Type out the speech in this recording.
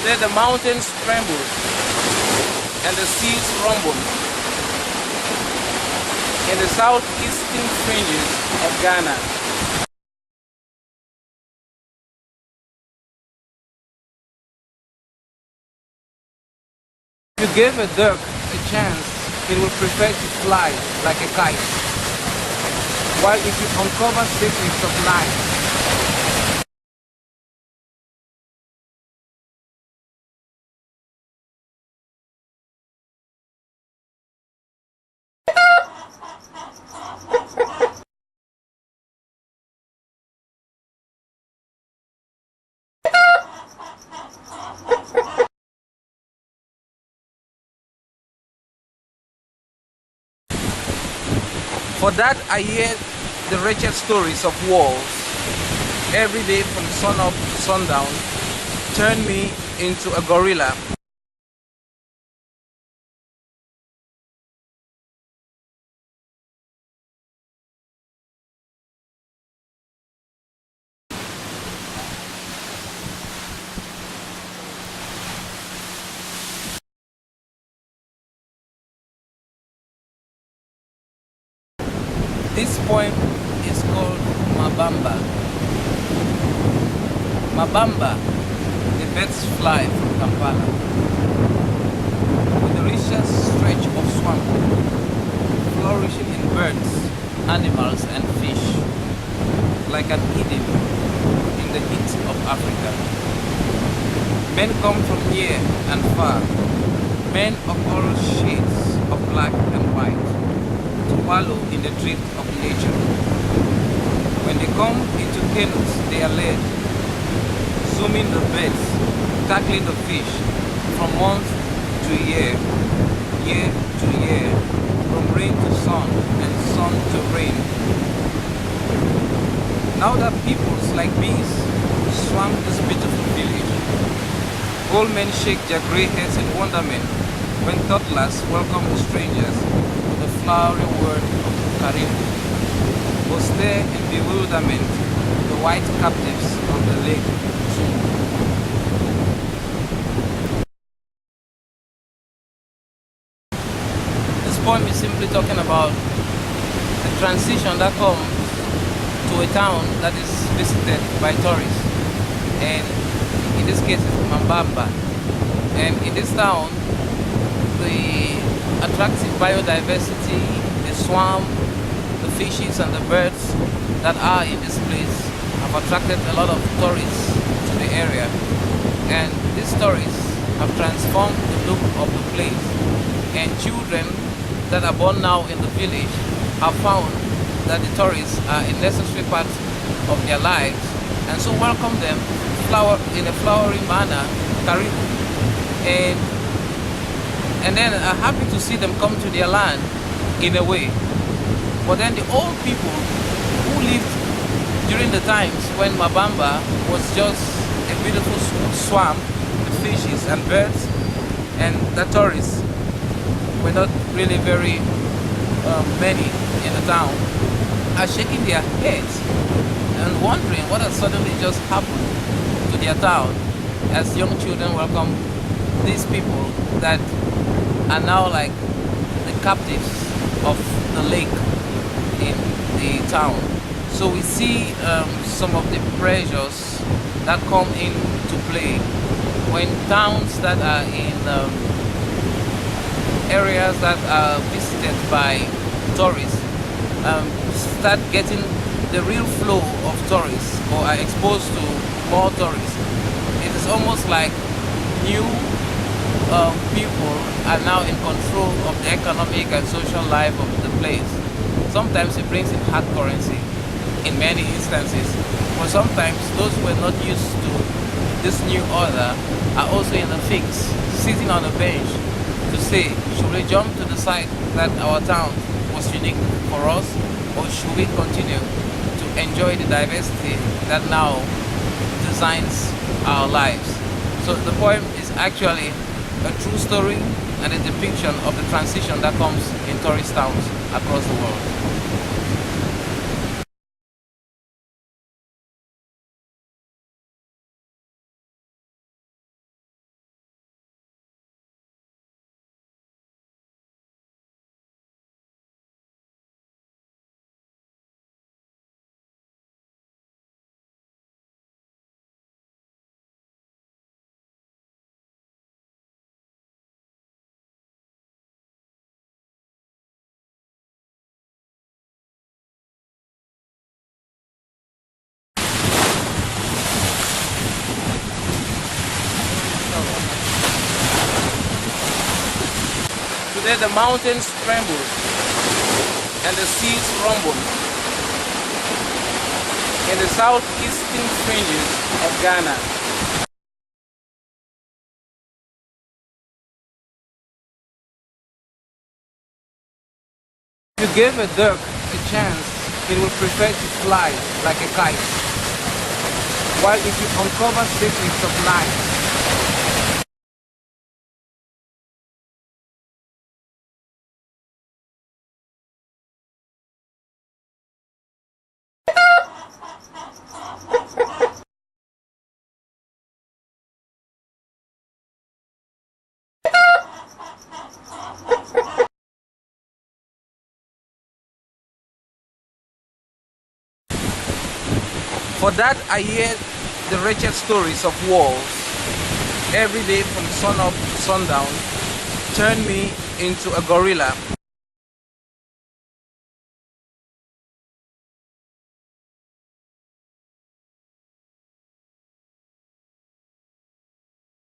There the mountains trembled and the seas rumbled in the southeastern fringes of Ghana. If you gave a duck a chance, it would prefer to fly like a kite. While if you uncover secrets of life, for that I hear the wretched stories of wars every day from sun up to sundown. Turn me into a gorilla. This poem is called Mabamba. Mabamba, the birds fly from Kampala, with the richest stretch of swamp, flourishing in birds, animals and fish, like an Eden in the heat of Africa. Men come from near and far, men of all shades of black and white, to wallow in the drift of nature. When they come into canoes, they are led, zooming the birds, tackling the fish, from month to year to year, from rain to sun, and sun to rain. Now that peoples like bees swarm this beautiful village, old men shake their grey heads in wonderment when toddlers welcome the strangers with the flowery word of Karibu, or stare in bewilderment the white captives of the lake too. This poem is simply talking about the transition that comes to a town that is visited by tourists, and in this case it's Mabamba. And in this town, the attractive biodiversity, the swamp, the fishes and the birds that are in this place have attracted a lot of tourists to the area, and these tourists have transformed the look of the place, and children that are born now in the village have found that the tourists are a necessary part of their lives, and so welcome them in a flowery manner, Karibu, and then are happy to see them come to their land in a way. But then the old people who lived during the times when Mabamba was just a beautiful swamp with fishes and birds, and the tourists were not really very many in the town, are shaking their heads and wondering what has suddenly just happened to their town, as young children welcome these people that are now like the captives of the lake in the town. So we see some of the pressures that come into play when towns that are in areas that are visited by tourists start getting the real flow of tourists, or are exposed to more tourists. It is almost like new people are now in control of the economic and social life of the place. Sometimes it brings in hard currency in many instances, but sometimes those who are not used to this new order are also in the fix, sitting on a bench to say, should we jump to the side that our town was unique for us, or should we continue to enjoy the diversity that now designs our lives? So the poem is actually a true story and a depiction of the transition that comes in tourist towns across the world. There the mountains tremble and the seas rumble in the southeastern fringes of Ghana. If you give a duck a chance, it will prefer to fly like a kite. While if you uncover secrets of life, for that I hear the wretched stories of wars every day from sun up to sundown, turn me into a gorilla.